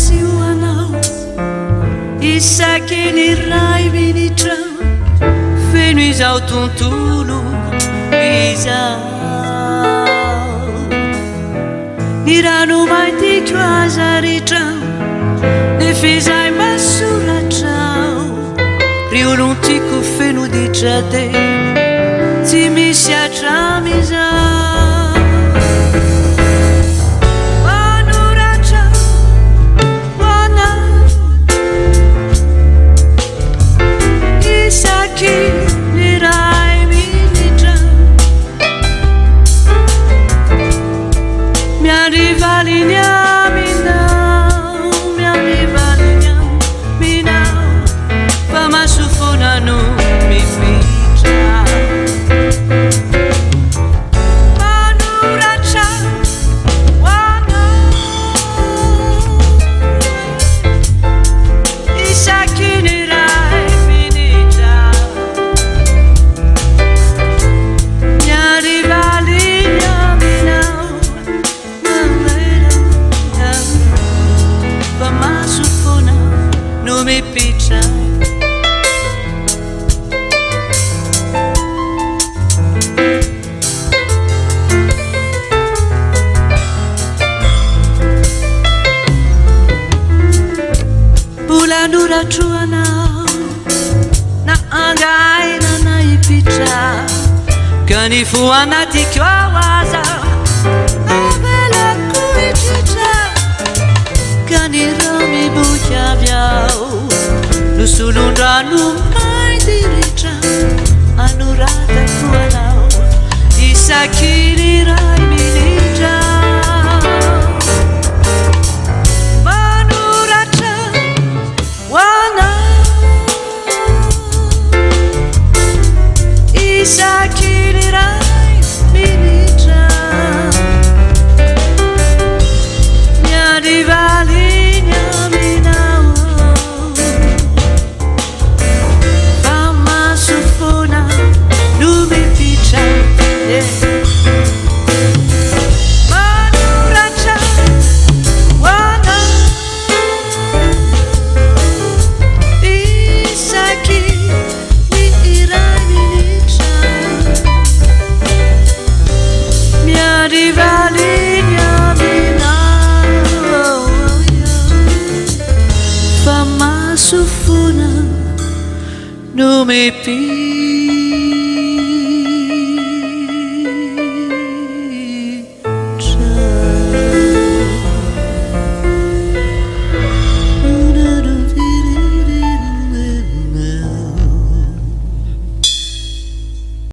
masio anao isaky ny ray minitra feno izao tontolo izao ny rano maitiko aza rehetra nefa izay masoratrao ry olontiako feno ditra te tsy misy atramizao Kani fu anati kwa waza Avela kuichicha Kani rami bucha vyao Nusulundra numai diricha Anurata kuanao Isakiri rai minija Manuracha wana Isakiri Sufuna no me pita